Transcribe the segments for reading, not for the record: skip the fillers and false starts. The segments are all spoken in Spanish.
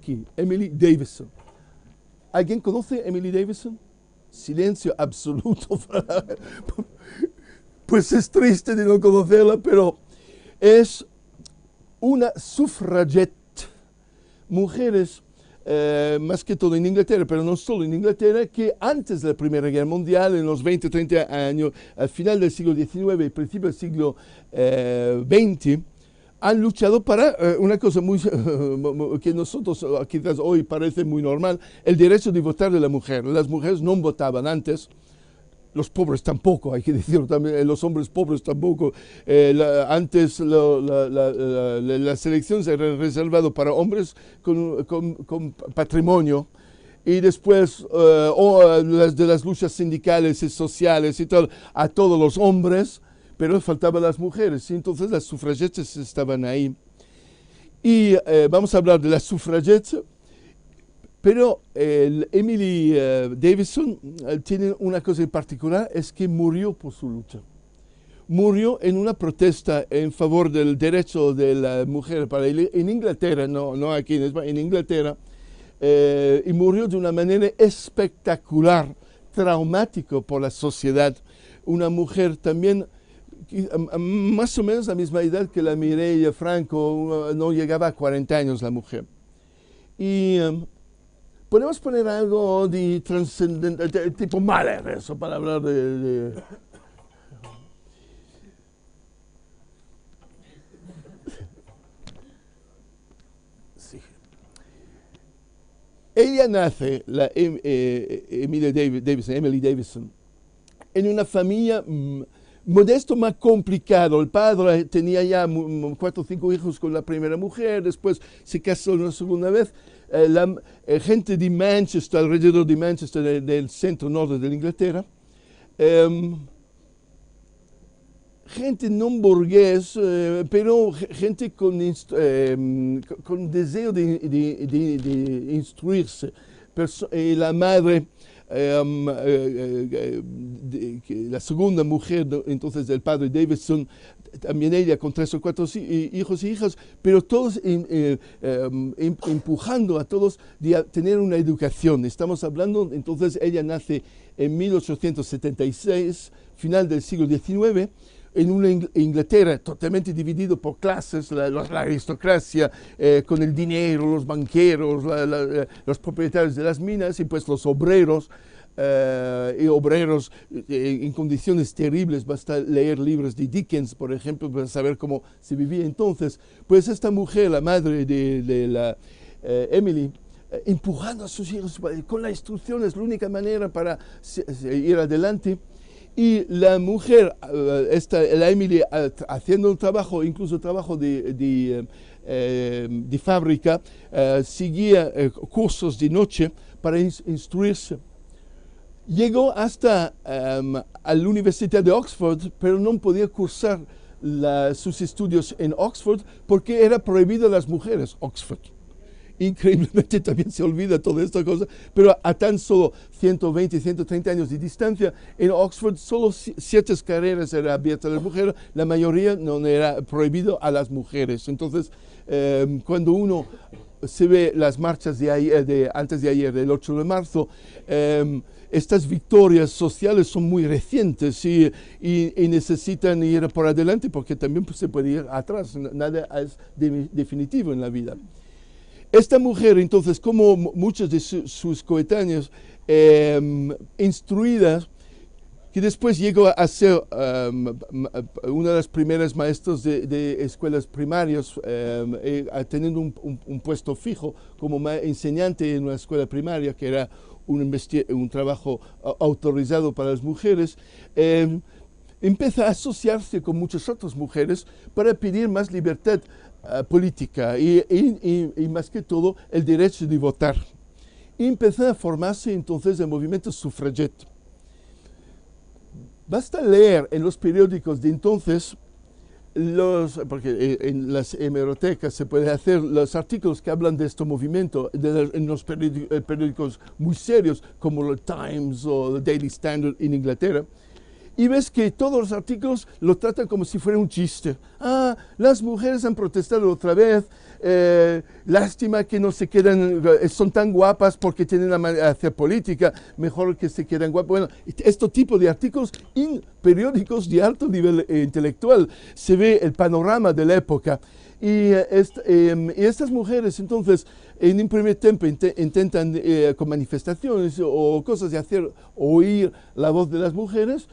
aquí, Emily Davison. ¿Alguien conoce a Emily Davison? Silencio absoluto. Pues es triste de no conocerla, pero es una suffragette. Mujeres, más que todo en Inglaterra, pero no solo en Inglaterra, que antes de la Primera Guerra Mundial, en los 20, 30 años, al final del siglo XIX y principio del siglo XX, han luchado para una cosa muy que nosotros quizás hoy parece muy normal, el derecho de votar de la mujer. Las mujeres no votaban antes, los pobres tampoco, hay que decirlo también, los hombres pobres tampoco. Antes las elecciones eran reservadas para hombres con patrimonio. Y después de las luchas sindicales y sociales y tal, a todos los hombres, pero faltaban las mujeres. Y entonces las sufragettes estaban ahí. Y vamos a hablar de las sufragettes. Pero Emily Davison tiene una cosa en particular, es que murió por su lucha. Murió en una protesta en favor del derecho de la mujer en Inglaterra, no aquí en España, en Inglaterra, y murió de una manera espectacular, traumático por la sociedad. Una mujer también, más o menos la misma edad que la Mireia Franco, no llegaba a 40 años la mujer. Y podemos poner algo de trascendente, tipo Mahler, eso, para hablar de... Sí. Ella nace, Emily Davison, en una familia modesto, más complicado. El padre tenía ya 4 o 5 hijos con la primera mujer, después se casó una segunda vez. Gente de Manchester, alrededor de Manchester, del centro norte de Inglaterra, gente no burgués, pero gente con deseo de instruirse. La madre, la segunda mujer entonces del padre Davison, también ella con 3 o 4 hijos y hijas, pero todos empujando a todos a tener una educación. Estamos hablando, entonces ella nace en 1876, final del siglo XIX, en una Inglaterra totalmente dividido por clases, la aristocracia con el dinero, los banqueros, los propietarios de las minas y pues los obreros. Y obreros en condiciones terribles, basta leer libros de Dickens, por ejemplo, para saber cómo se vivía entonces. Pues esta mujer, la madre de la Emily, empujando a sus hijos con la instrucción, es la única manera para ir adelante. Y la mujer, la Emily, haciendo un trabajo, incluso trabajo de fábrica, seguía cursos de noche para instruirse. Llegó hasta a la Universidad de Oxford, pero no podía cursar sus estudios en Oxford porque era prohibido a las mujeres Oxford. Increíblemente también se olvida toda esta cosa, pero a tan solo 120, 130 años de distancia, en Oxford solo ciertas carreras eran abiertas a las mujeres, la mayoría no era prohibido a las mujeres. Entonces, cuando uno se ve las marchas antes de ayer, del 8 de marzo, estas victorias sociales son muy recientes y necesitan ir por adelante porque también se puede ir atrás, nada es definitivo en la vida. Esta mujer, entonces, como muchos de sus coetáneos, instruidas, que después llegó a ser una de las primeras maestras de escuelas primarias, teniendo un puesto fijo como enseñante en una escuela primaria, que era un trabajo autorizado para las mujeres, empieza a asociarse con muchas otras mujeres para pedir más libertad política y más que todo el derecho de votar. Y empezó a formarse entonces el movimiento sufragette. Basta leer en los periódicos de entonces, porque en las hemerotecas se puede hacer los artículos que hablan de este movimiento en los periódicos muy serios como el Times o el Daily Standard en Inglaterra. y ves que todos los artículos lo tratan como si fuera un chiste. Ah, las mujeres han protestado otra vez, lástima que no se quedan, son tan guapas porque tienen la manera de hacer política, mejor que se quedan guapas. Bueno, este tipo de artículos en periódicos de alto nivel intelectual, se ve el panorama de la época. Y estas mujeres, entonces, en un primer tiempo intentan con manifestaciones o cosas de hacer oír la voz de las mujeres,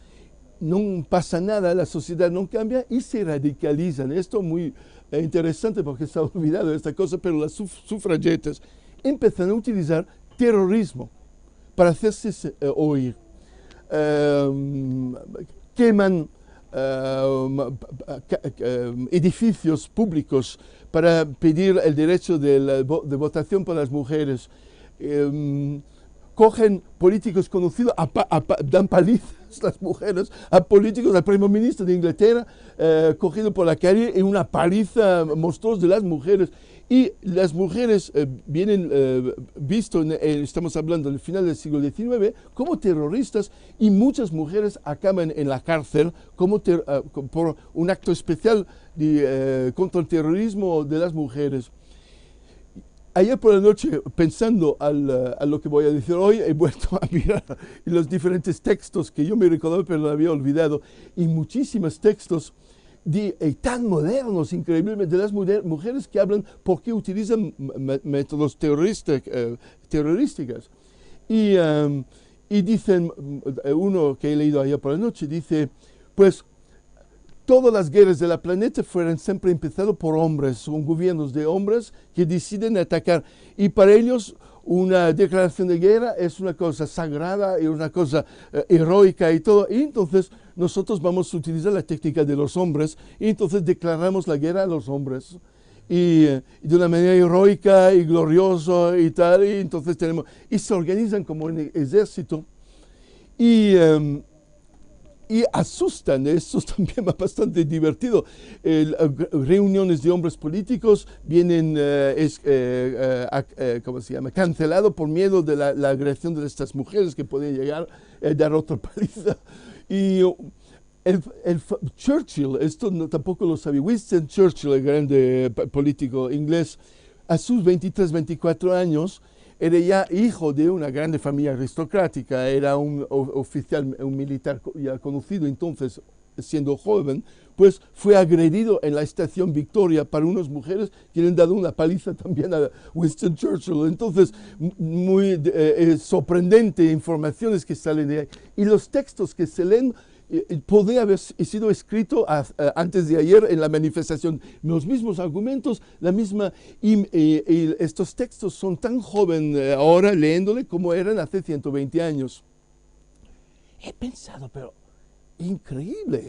no pasa nada, la sociedad no cambia y se radicalizan. Esto es muy interesante porque se ha olvidado de esta cosa, pero las sufragetas empiezan a utilizar terrorismo para hacerse oír. Queman edificios públicos para pedir el derecho de votación para las mujeres. Cogen políticos conocidos, dan palizas las mujeres a políticos, al primer ministro de Inglaterra, cogido por la calle en una paliza monstruosa de las mujeres. Y las mujeres vienen vistas, estamos hablando del final del siglo XIX, como terroristas, y muchas mujeres acaban en la cárcel como por un acto especial contra el terrorismo de las mujeres. Ayer por la noche, pensando a lo que voy a decir hoy, he vuelto a mirar los diferentes textos que yo me recordaba pero lo había olvidado, y muchísimos textos tan modernos, increíblemente, de las mujeres que hablan porque utilizan métodos terrorísticos. Y dicen, uno que he leído ayer por la noche, dice, pues, todas las guerras de la planeta fueron siempre empezadas por hombres, son gobiernos de hombres que deciden atacar. Y para ellos una declaración de guerra es una cosa sagrada y una cosa heroica y todo. Y entonces nosotros vamos a utilizar la técnica de los hombres y entonces declaramos la guerra a los hombres. Y de una manera heroica y gloriosa y tal. Y entonces y se organizan como un ejército. Y asustan, esto también es bastante divertido. Reuniones de hombres políticos vienen, ¿cómo se llama?, cancelados por miedo de la agresión de estas mujeres que pueden llegar a dar otra paliza. Y Churchill, esto tampoco lo sabía, Winston Churchill, el grande político inglés, a sus 23, 24 años, era ya hijo de una grande familia aristocrática, era un oficial, un militar ya conocido entonces, siendo joven, pues fue agredido en la estación Victoria por unas mujeres que le han dado una paliza también a Winston Churchill. Entonces, muy sorprendente informaciones que salen de ahí. Y los textos que se leen podría haber sido escrito antes de ayer en la manifestación. Los mismos argumentos, la misma... Y estos textos son tan jóvenes ahora leyéndole como eran hace 120 años. He pensado, pero increíble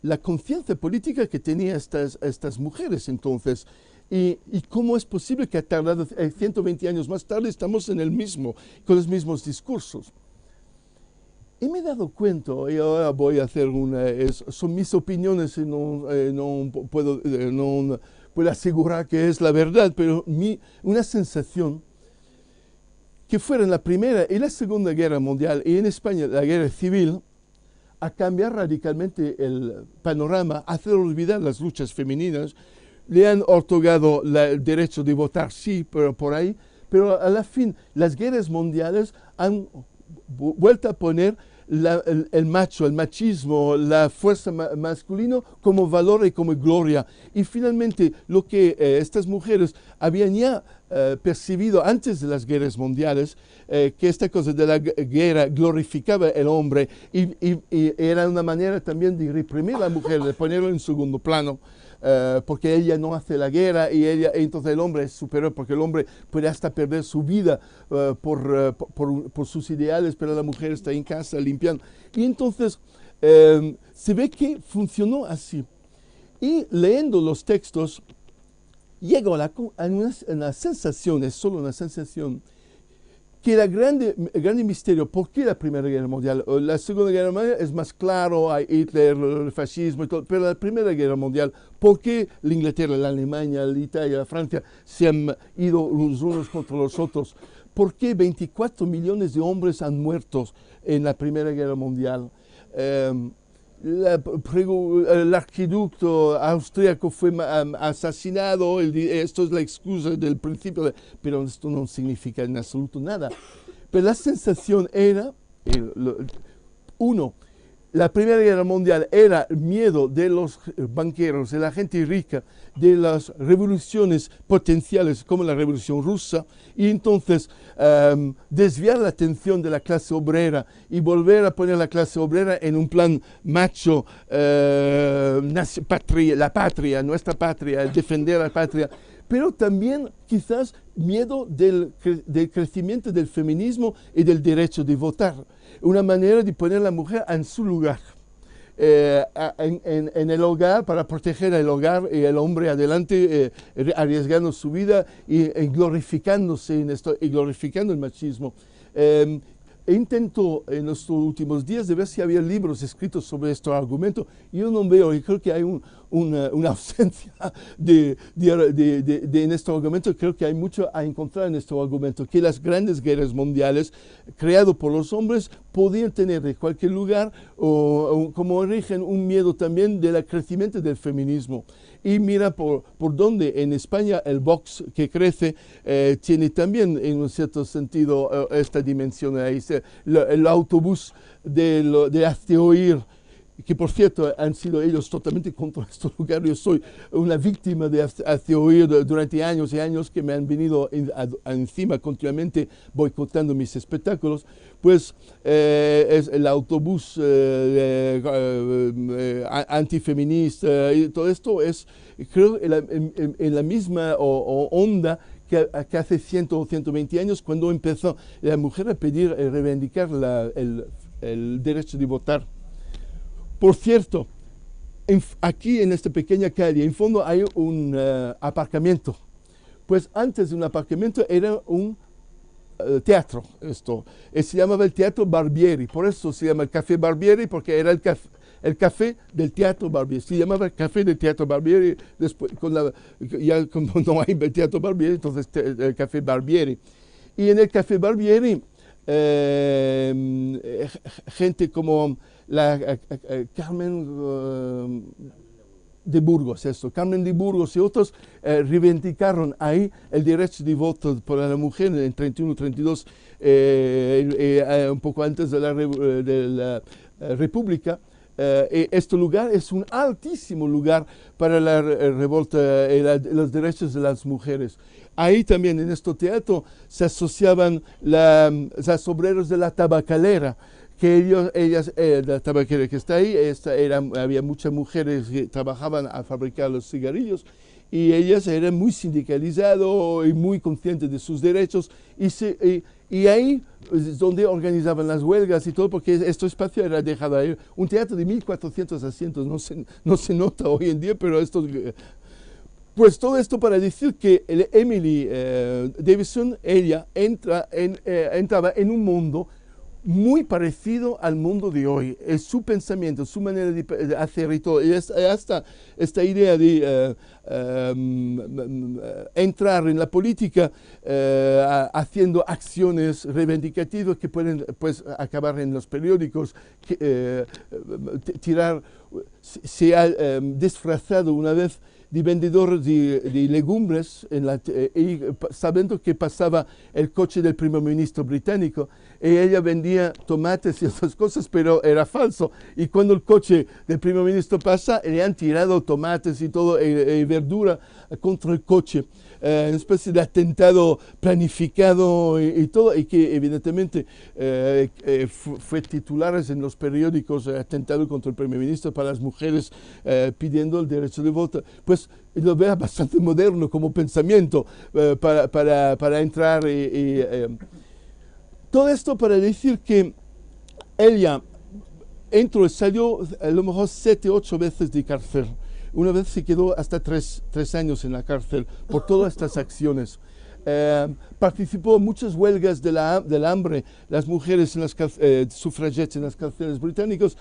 la confianza política que tenían estas mujeres entonces. Y cómo es posible que ha tardado 120 años más tarde estamos en el mismo, con los mismos discursos. Y me he dado cuenta, y ahora voy a hacer son mis opiniones y no puedo asegurar que es la verdad, pero una sensación que fuera en la Primera y la Segunda Guerra Mundial y en España la Guerra Civil, a cambiar radicalmente el panorama, hacer olvidar las luchas femeninas, le han otorgado el derecho de votar, sí, pero por ahí, pero a la fin las guerras mundiales han vuelto a poner el macho, el machismo, la fuerza masculina como valor y como gloria. Y finalmente lo que estas mujeres habían ya percibido antes de las guerras mundiales, que esta cosa de la guerra glorificaba el hombre y era una manera también de reprimir a la mujer, de ponerlo en segundo plano. Porque ella no hace la guerra y entonces el hombre es superior porque el hombre puede hasta perder su vida por sus ideales, pero la mujer está en casa limpiando. Y entonces se ve que funcionó así. Y leyendo los textos, llego a una sensación, es solo una sensación, que el grande misterio, ¿por qué la Primera Guerra Mundial? La Segunda Guerra Mundial es más claro, hay Hitler, el fascismo y todo, pero la Primera Guerra Mundial, ¿por qué la Inglaterra, la Alemania, la Italia, la Francia se han ido los unos contra los otros? ¿por qué 24 millones de hombres han muerto en la Primera Guerra Mundial? El archiduque austríaco fue asesinado, esto es la excusa del principio, pero esto no significa en absoluto nada. Pero la sensación era, uno, la Primera Guerra Mundial era el miedo de los banqueros, de la gente rica, de las revoluciones potenciales como la Revolución Rusa, y entonces desviar la atención de la clase obrera y volver a poner la clase obrera en un plan macho, la patria, nuestra patria, defender la patria, pero también quizás miedo del crecimiento del feminismo y del derecho de votar. Una manera de poner a la mujer en su lugar, en el hogar, para proteger el hogar y el hombre adelante, arriesgando su vida y glorificándose en esto, y glorificando el machismo. Intento en estos últimos días de ver si había libros escritos sobre este argumento. Yo no veo, y creo que hay una ausencia en este argumento. Creo que hay mucho a encontrar en este argumento, que las grandes guerras mundiales creadas por los hombres podían tener de cualquier lugar como origen un miedo también del crecimiento del feminismo. Y mira por dónde en España el Vox que crece tiene también en un cierto sentido esta dimensión ahí. El autobús de hazte oír, que por cierto han sido ellos totalmente contra este lugar. Yo soy una víctima de hazte oír durante años y años, que me han venido encima continuamente boicotando mis espectáculos. Pues es el autobús antifeminista, y todo esto es, creo, en la misma onda que hace 100 o 120 años, cuando empezó la mujer a pedir, a reivindicar el derecho de votar. Por cierto, aquí en esta pequeña calle, en fondo hay un aparcamiento. Pues antes de un aparcamiento era un teatro, esto. Se llamaba el Teatro Barbieri, por eso se llama el Café Barbieri, porque era el café del Teatro Barbieri. Se llamaba el Café del Teatro Barbieri, después, ya como no hay el Teatro Barbieri, entonces el Café Barbieri. Y en el Café Barbieri, gente como Carmen de Burgos, Carmen de Burgos y otros reivindicaron ahí el derecho de voto para la mujer en 31-32, un poco antes de la República. Este lugar es un altísimo lugar para la revolta y los derechos de las mujeres. Ahí también en este teatro se asociaban los obreros de la tabacalera, que la tabaquera que está ahí, había muchas mujeres que trabajaban a fabricar los cigarrillos, y ellas eran muy sindicalizadas y muy conscientes de sus derechos, y ahí es donde organizaban las huelgas y todo, porque este espacio era dejado ahí. Un teatro de 1.400 asientos, no se nota hoy en día, pero esto... Pues todo esto para decir que Emily Davison, ella entraba en un mundo muy parecido al mundo de hoy. Es su pensamiento, su manera de hacer y todo. Y hasta esta idea de entrar en la política haciendo acciones reivindicativas que pueden, pues, acabar en los periódicos, se ha disfrazado una vez de vendedor de legumbres, y sabiendo que pasaba el coche del primer ministro británico, y ella vendía tomates y otras cosas, pero era falso. Y cuando el coche del primer ministro pasa, le han tirado tomates y todo, y verdura contra el coche. Una especie de atentado planificado y todo, y que evidentemente fue titulares en los periódicos, atentado contra el primer ministro, para las mujeres pidiendo el derecho de voto. Pues lo veo bastante moderno como pensamiento para entrar. Todo esto para decir que ella entró y salió a lo mejor 7 o 8 veces de cárcel. Una vez se quedó hasta 3 años en la cárcel por todas estas acciones. Participó en muchas huelgas del hambre. Las mujeres sufragettes en las cárceles británicas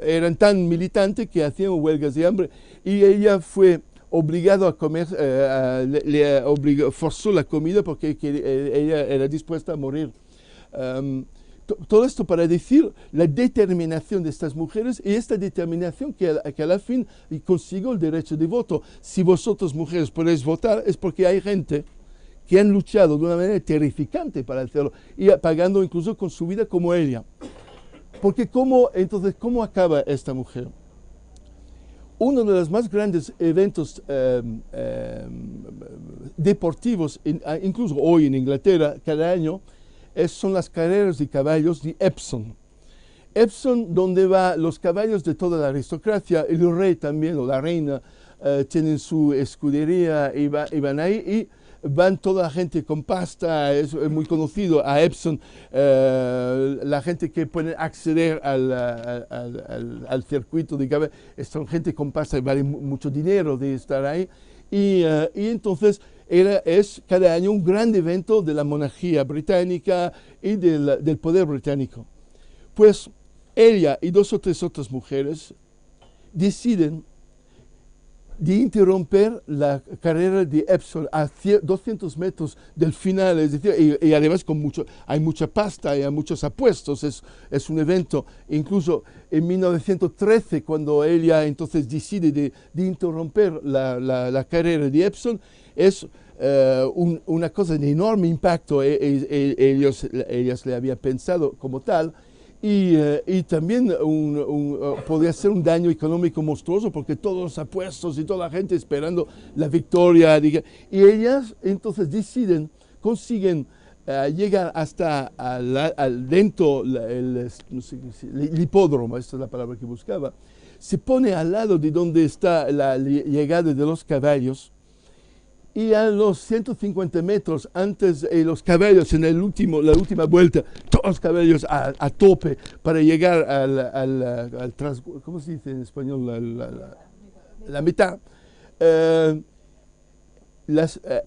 eran tan militantes que hacían huelgas de hambre, y ella fue obligado a comer, forzó la comida porque ella era dispuesta a morir. Todo esto para decir la determinación de estas mujeres y esta determinación que a la fin consiguió el derecho de voto. Si vosotros mujeres podéis votar es porque hay gente que han luchado de una manera terrificante para hacerlo y pagando incluso con su vida como ella. Porque entonces, ¿cómo acaba esta mujer? Uno de los más grandes eventos deportivos, incluso hoy en Inglaterra, cada año, son las carreras de caballos de Epsom. Epsom, donde van los caballos de toda la aristocracia, el rey también, o la reina, tienen su escudería y van ahí, y van toda la gente con pasta, es muy conocido a Epsom, la gente que puede acceder al circuito de caballos, son gente con pasta y vale mucho dinero de estar ahí, y entonces es cada año un gran evento de la monarquía británica y del poder británico. Pues ella y 2 o 3 otras mujeres deciden de interrumpir la carrera de Epsom a 200 metros del final, es decir, y además hay mucha pasta, hay muchos apuestos, es un evento. Incluso en 1913, cuando ella entonces decide de interrumpir la carrera de Epsom, es una cosa de enorme impacto. Ellas le habían pensado como tal. Y también podría ser un daño económico monstruoso porque todos los apuestos y toda la gente esperando la victoria. Y ellas entonces consiguen llegar hasta dentro el hipódromo, esta es la palabra que buscaba. Se pone al lado de donde está la llegada de los caballos. Y a los 150 metros antes, los caballos en la última vuelta, todos los caballos a tope para llegar ¿cómo se dice en español? La mitad.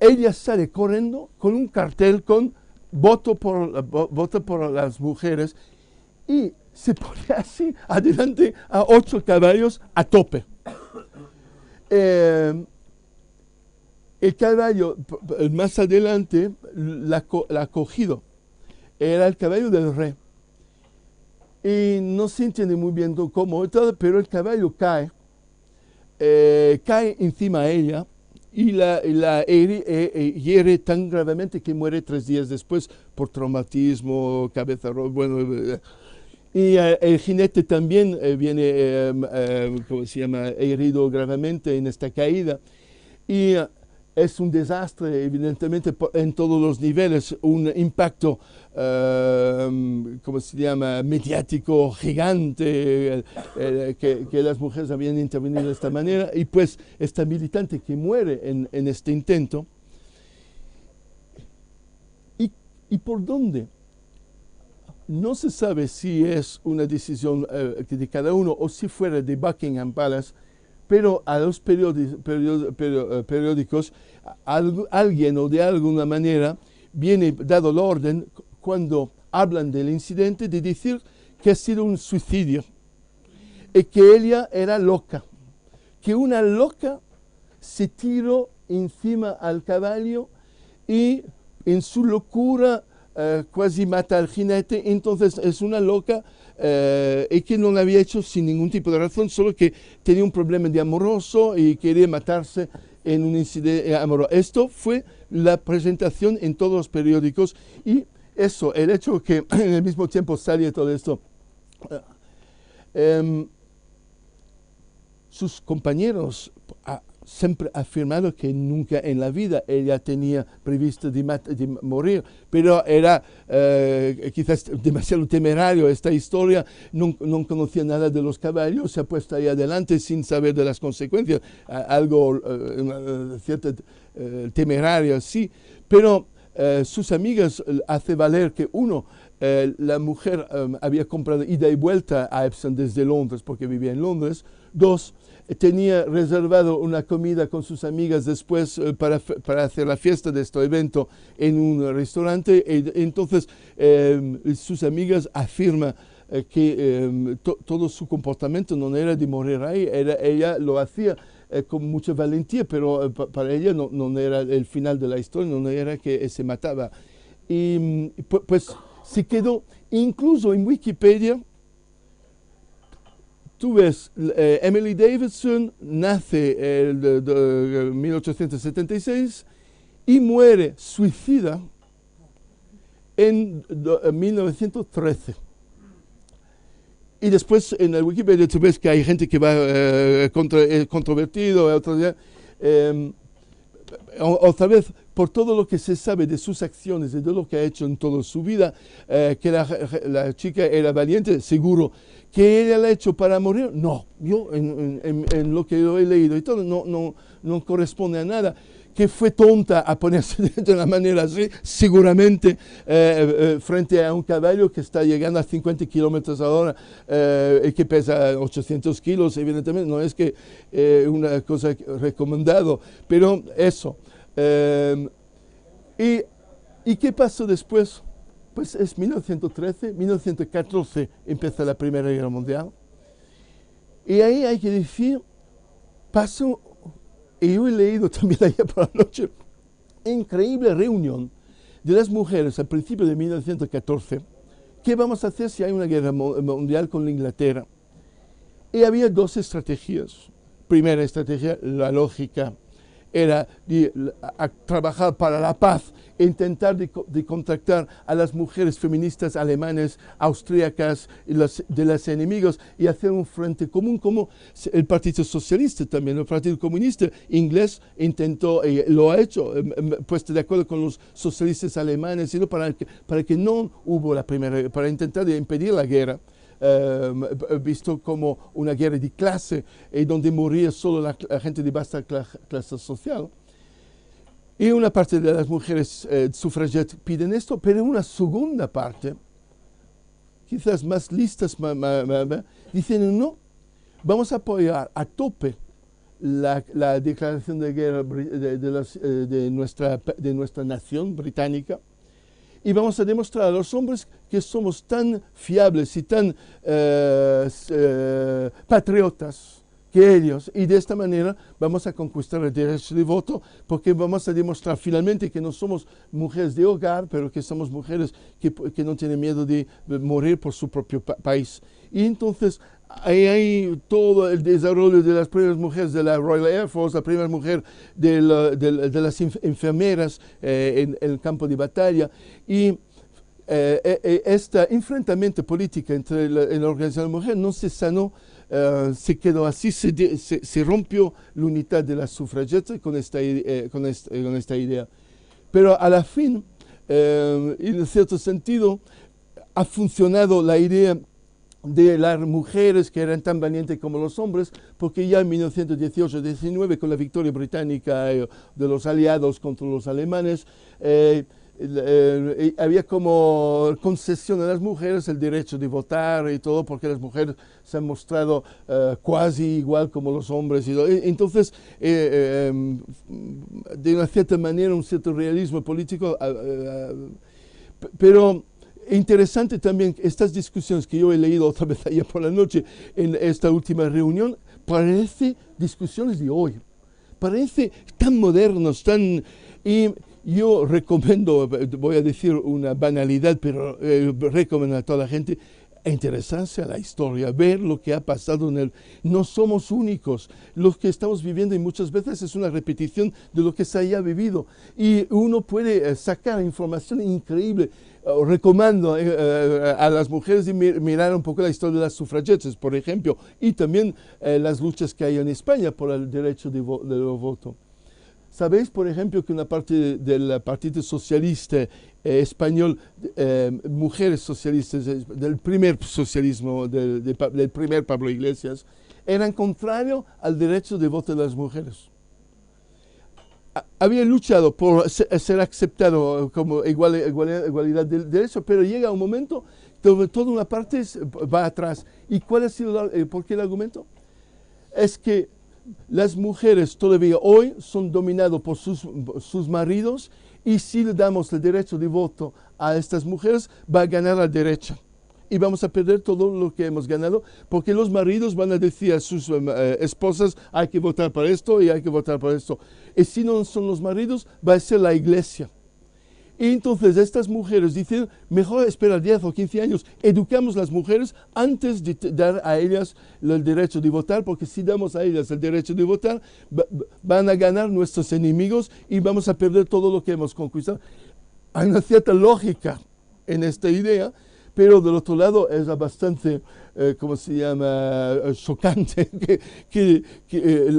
Ella sale corriendo con un cartel con voto por las mujeres y se pone así adelante a 8 caballos a tope. El caballo más adelante la ha cogido. Era el caballo del rey. Y no se entiende muy bien cómo, pero el caballo cae encima de ella y la hiere tan gravemente que muere 3 días después por traumatismo, cabeza rota. Bueno, y el jinete también viene, ¿cómo se llama?, herido gravemente en esta caída. Y es un desastre, evidentemente, en todos los niveles, un impacto, ¿cómo se llama?, mediático gigante, que las mujeres habían intervenido de esta manera, y pues esta militante que muere en este intento. ¿Y por dónde? No se sabe si es una decisión de cada uno o si fuera de Buckingham Palace, pero a los periódicos alguien o de alguna manera viene dado el orden cuando hablan del incidente de decir que ha sido un suicidio y que ella era loca, que una loca se tiró encima al caballo y en su locura casi mata al jinete. Entonces es una loca y que no lo había hecho sin ningún tipo de razón, solo que tenía un problema de amoroso y quería matarse en un incidente amoroso. Esto fue la presentación en todos los periódicos y eso, el hecho que en el mismo tiempo salía todo esto. Sus compañeros siempre afirmaron que nunca en la vida ella tenía previsto de morir, pero era quizás demasiado temerario esta historia, no conocía nada de los caballos, se ha puesto ahí adelante sin saber de las consecuencias, algo cierta temeraria, sí, pero sus amigas hace valer que la mujer había comprado ida y vuelta a Epsom desde Londres porque vivía en Londres. 2, tenía reservado una comida con sus amigas después para hacer la fiesta de este evento en un restaurante. Entonces sus amigas afirman que todo su comportamiento no era de morir ahí, ella lo hacía con mucha valentía, pero para ella no era el final de la historia, no era que se mataba. Y pues se quedó, incluso en Wikipedia, tú ves, Emily Davidson nace en 1876 y muere suicida en 1913. Y después en el Wikipedia tú ves que hay gente que va controvertido, otra vez por todo lo que se sabe de sus acciones y de lo que ha hecho en toda su vida, que la chica era valiente, seguro. ¿Que ella lo ha hecho para morir? No, yo en lo que yo he leído y todo no corresponde a nada. Que fue tonta a ponerse de una manera así, seguramente frente a un caballo que está llegando a 50 kilómetros a hora y que pesa 800 kilos, evidentemente no es que una cosa recomendado, pero eso. ¿Y qué pasó después? Pues es 1913, 1914 empieza la Primera Guerra Mundial. Y ahí hay que decir, pasó. Y yo he leído también ayer por la noche, increíble reunión de las mujeres al principio de 1914. ¿Qué vamos a hacer si hay una guerra mundial con Inglaterra? Y había dos estrategias. Primera estrategia, la lógica, era trabajar para la paz, intentar de contactar a las mujeres feministas alemanas, austríacas, de los enemigos y hacer un frente común, como el Partido Socialista también, el Partido Comunista inglés intentó, y lo ha hecho, puesto de acuerdo con los socialistas alemanes, para que no hubo la primera, para intentar de impedir la guerra. Visto como una guerra de clase donde moría solo la gente de baja clase social. Y una parte de las mujeres sufragettes piden esto, pero una segunda parte, quizás más listas, dicen no, vamos a apoyar a tope la declaración de guerra de nuestra nación británica. Y vamos a demostrar a los hombres que somos tan fiables y tan patriotas que ellos. Y de esta manera vamos a conquistar el derecho de voto, porque vamos a demostrar finalmente que no somos mujeres de hogar, pero que somos mujeres que no tienen miedo de morir por su propio país. Y entonces ahí hay todo el desarrollo de las primeras mujeres de la Royal Air Force, la primera mujer de las enfermeras en el campo de batalla. Y este enfrentamiento político entre la organización de mujeres no se sanó, se quedó así, se rompió la unidad de las sufragettes con esta idea. Pero a la fin, en cierto sentido, ha funcionado la idea de las mujeres que eran tan valientes como los hombres, porque ya en 1918-19, con la victoria británica de los aliados contra los alemanes, había como concesión a las mujeres el derecho de votar y todo, porque las mujeres se han mostrado casi igual como los hombres. Entonces, de una cierta manera, un cierto realismo político, pero interesante también estas discusiones que yo he leído otra vez ayer por la noche en esta última reunión, parece discusiones de hoy, parece tan modernos, tan... Y yo recomiendo, voy a decir una banalidad, pero recomiendo a toda la gente interesarse a la historia, ver lo que ha pasado en el... No somos únicos, lo que estamos viviendo y muchas veces es una repetición de lo que se haya vivido. Y uno puede sacar información increíble. Recomiendo a las mujeres de mirar un poco la historia de las sufragettes, por ejemplo, y también las luchas que hay en España por el derecho de voto. ¿Sabéis, por ejemplo, que una parte del Partido Socialista español, mujeres socialistas del primer socialismo, del primer Pablo Iglesias, eran contrarios al derecho de voto de las mujeres? Había luchado por ser aceptado como igualdad de derecho, pero llega un momento donde toda una parte va atrás. ¿Y cuál ha sido por qué el argumento? Es que las mujeres todavía hoy son dominadas por sus maridos, y si le damos el derecho de voto a estas mujeres, va a ganar la derecha. y vamos a perder todo lo que hemos ganado, porque los maridos van a decir a sus esposas, hay que votar para esto y hay que votar para esto. Y si no son los maridos, va a ser la iglesia. Y entonces estas mujeres dicen, mejor esperar 10 o 15 años, educamos a las mujeres antes de dar a ellas el derecho de votar, porque si damos a ellas el derecho de votar, van a ganar nuestros enemigos y vamos a perder todo lo que hemos conquistado. Hay una cierta lógica en esta idea, pero del otro lado es bastante, ¿cómo se llama?, chocante que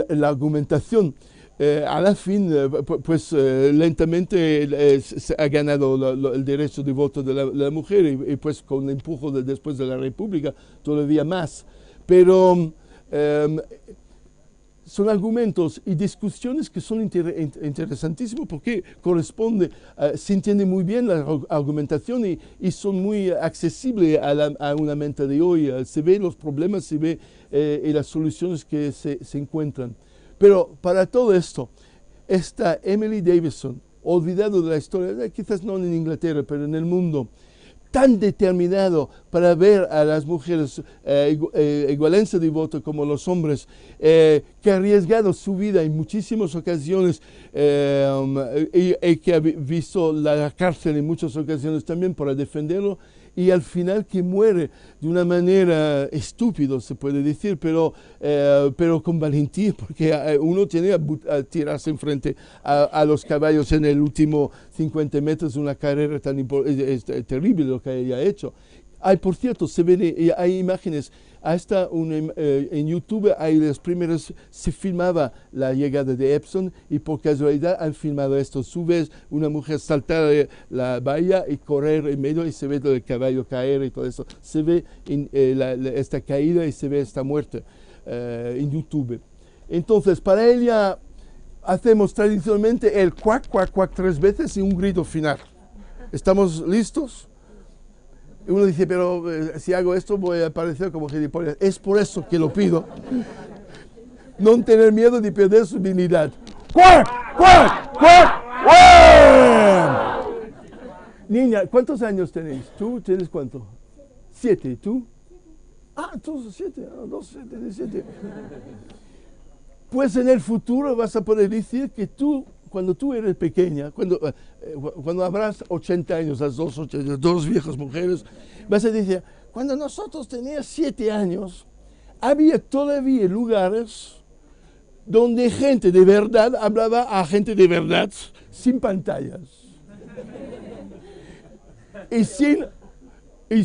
la argumentación. A la fin, lentamente se ha ganado el derecho de voto de la mujer y pues con el empuje después de la República todavía más. Pero son argumentos y discusiones que son interesantísimos porque corresponde, se entiende muy bien la argumentación y son muy accesibles a una mente de hoy. Se ve los problemas, se ve y las soluciones que se encuentran. Pero para todo esto, esta Emily Davison, olvidado de la historia, quizás no en Inglaterra, pero en el mundo, tan determinado para ver a las mujeres igualancia de voto como los hombres, que ha arriesgado su vida en muchísimas ocasiones y que ha visto la cárcel en muchas ocasiones también para defenderlo, y al final que muere de una manera estúpida, se puede decir, pero con valentía, porque uno tiene a tirarse enfrente a los caballos en el último 50 metros de una carrera tan terrible lo que ella ha hecho. Hay, por cierto, hay imágenes, hasta en YouTube hay las primeras, se filmaba la llegada de Epson y por casualidad han filmado esto. Subes una mujer saltar la valla y correr en medio y se ve el caballo caer y todo eso. Se ve esta caída y se ve esta muerte en YouTube. Entonces, para ella hacemos tradicionalmente el cuac, cuac, cuac 3 veces y un grito final. ¿Estamos listos? Uno dice, pero si hago esto voy a parecer como gilipollas. Es por eso que lo pido. No tener miedo de perder su dignidad. ¡Cuac! ¡Cuac! ¡Cuac! ¡Cuac! Niña, ¿cuántos años tenéis? ¿Tú tienes cuánto? 7. ¿Tú? Ah, tú 7. 7. Pues en el futuro vas a poder decir que tú, cuando tú eres pequeña, cuando habrás 80 años, las dos viejas mujeres, vas a decir, cuando nosotros teníamos 7 años, había todavía lugares donde gente de verdad hablaba a gente de verdad, sin pantallas. Y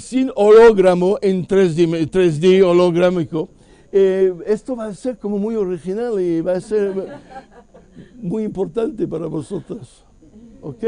sin hologramo en 3D holográmico. Esto va a ser como muy original y va a ser muy importante para vosotros. ¿Ok?